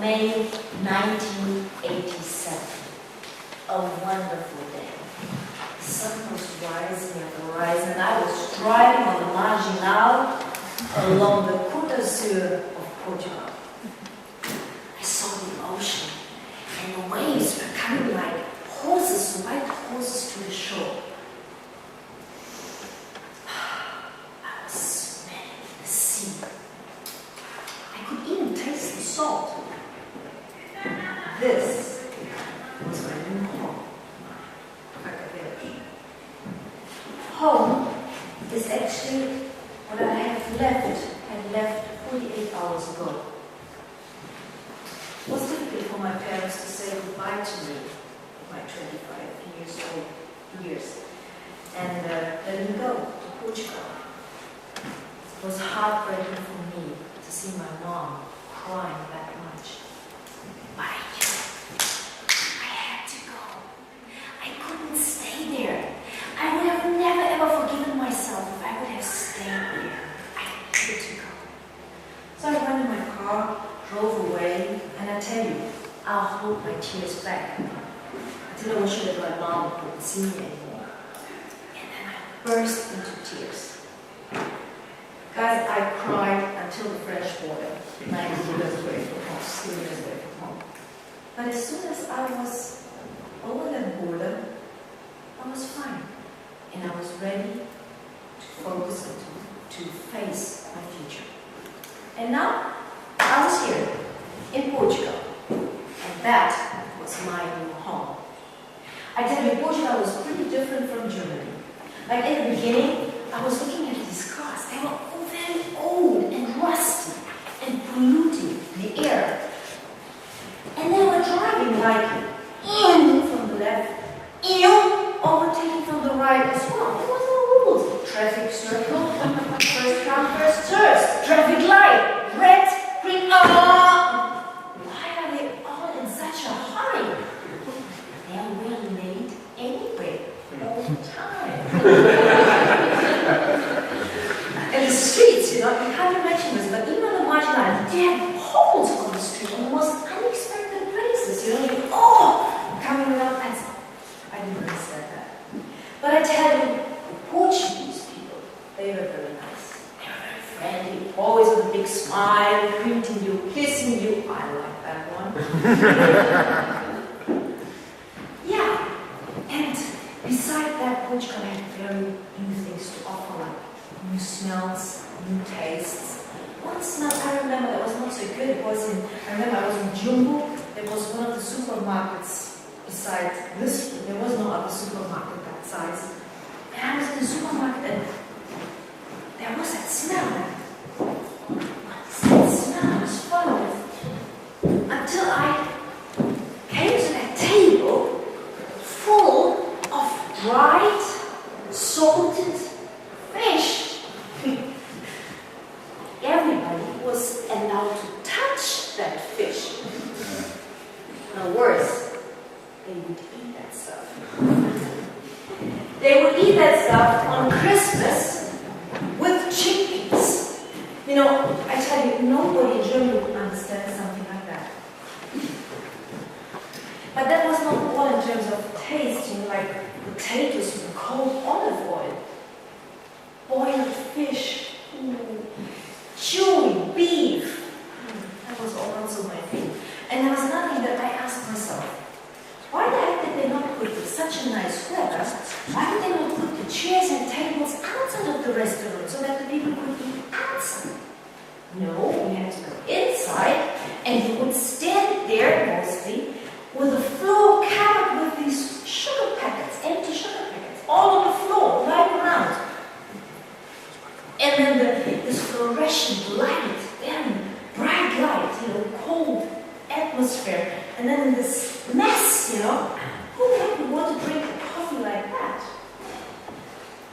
May 1987. A wonderful day. The sun was rising at the horizon, and I was driving on the Marginal along the Côte d'Azur of Portugal. I saw the ocean, and the waves were coming like horses, white horses to the shore. I was smelling the sea. I could even taste the salt. This was my new home. Home is actually what I had left 48 hours ago. It was difficult for my parents to say goodbye to me at my 25 years old years and let me go to Portugal. It was heartbreaking for me to see my mom crying that much. But I had to go. I couldn't stay there. I would have never ever forgiven myself if I would have stayed there. I had to go. So I went in my car, drove away, and I tell you, I'll hold my tears back until I was sure that my mom wouldn't see me anymore. And then I burst into tears. Guys, I cried until the fresh water, 90 meters away from home, 60 meters away from home. But as soon as I was over that border, I was fine. And I was ready to focus and to face my future. And now, I was here, in Portugal. And that was my new home. I tell you, Portugal was pretty different from Germany. Like in the beginning, I was looking at these cars. They were all very old and rusty and polluting the air. And they were driving like from the left, overtaking from the right as well. There was no rules. Traffic circle, first come, first served. Traffic light, red, green, Why are they all in such a hurry? They are well late anyway, all the time. And the streets, you can't imagine this, but even on the marginal, they have holes on the street, on the most unexpected places, coming around, I didn't understand that. But I tell you, the Portuguese people, they were very nice. They were very friendly, always with a big smile, greeting you, kissing you. I like that one. Yeah, and beside that, Portugal had very new things to offer, like new smells, new tastes. One smell I remember that was not so good, I remember I was in Jumbo. There was one of the supermarkets beside this, there was no other supermarket that size. And I was in the supermarket and there was that smell. That smell was followed until I came to that table full of dried, salted fish. Everybody was allowed to touch that fish. No worse, they would eat that stuff. They would eat that stuff on Christmas with chickpeas. I tell you, nobody in Germany would understand something like that. But that was not all in terms of taste, like potatoes with cold olive oil, boiled fish, chewy beef. That was also my thing. And there was nothing that I asked myself, why the heck did they not put such a nice weather? Why did they not put the chairs and tables outside of the restaurant so that the people could eat outside? No, we had to go inside, and you would stand there mostly with the floor covered with these sugar packets, empty sugar packets, all on the floor, lying around. And then this fluorescent light, very bright light, cold atmosphere, and then in this mess, who the heck would want to drink a coffee like that?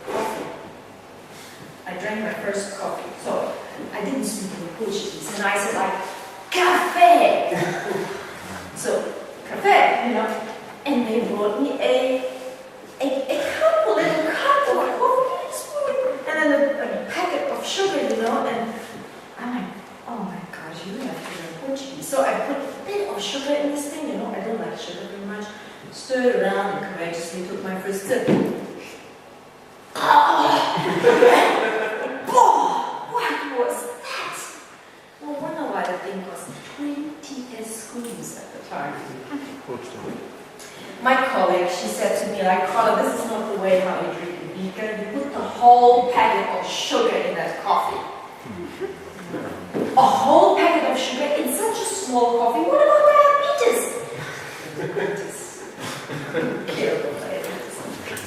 Coffee. I drank my first coffee, so I didn't speak in Portuguese, and I said like, café! So, café, and they brought me a little cup of coffee, spoon, and then a packet of sugar, and I'm like, oh my gosh, you have to learn Portuguese. So I put bit of sugar in this thing, you know. I don't like sugar very much. Stirred around and courageously took my first sip. What was that? No wonder why the thing was 20 scoops at the time. My colleague, she said to me, like, Karla, this is not the way how you drink a beaker. You put the whole packet of sugar in that coffee. A whole packet of sugar in such a small coffee? What about diabetes?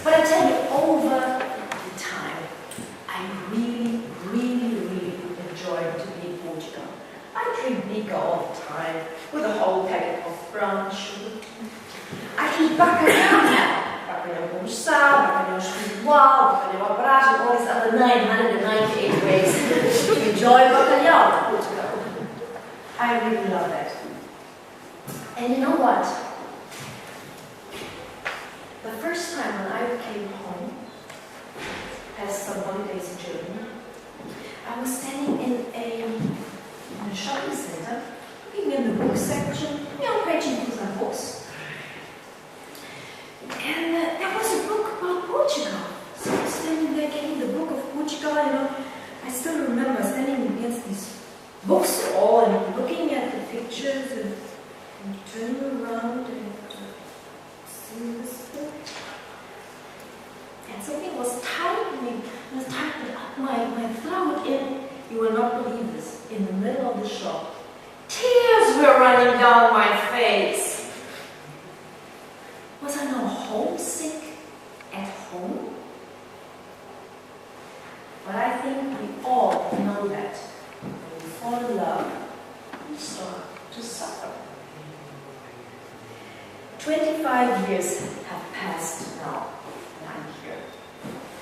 But I tell you, over the time, I really enjoyed to be in Portugal. I drink beaker all the time with a whole packet of brown sugar. I eat bacalhau now. Bacalhau com sal, bacalhau espiritual, bacalhau à brás, and all these other 998 ways to enjoy bacalhau in Portugal. I really love that. And you know what? The first time when I came home, as some holidays in Germany, I was standing in a shopping center, looking in the book section, you know, paging through some books. And there was a book about Portugal. So I was standing there getting the book of Portugal, you know. I still remember standing against these books all and looking at the pictures and turning around and seeing this book. And something was tightening up my throat, and you will not believe this, in the middle of the shop, tears were running down my face. Was I now homesick at home? But I think we all know that when we fall in love, we start to suffer. 25 years have passed now, and I'm here.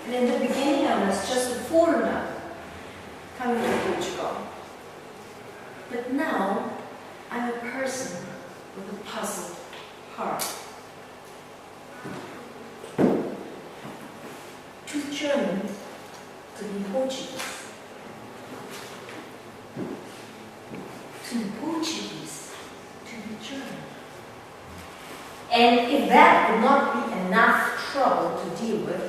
And in the beginning, I was just a foreigner coming to Portugal. But now, I'm a person with a puzzled heart. Too German to be Portuguese. Too Portuguese to be German. And if that would not be enough trouble to deal with,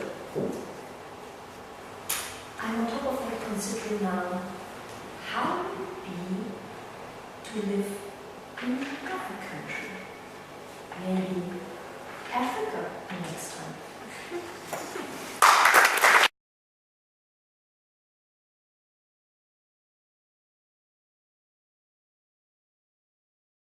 I'm on top of that considering now how it would be to live in another country. Maybe Africa next time.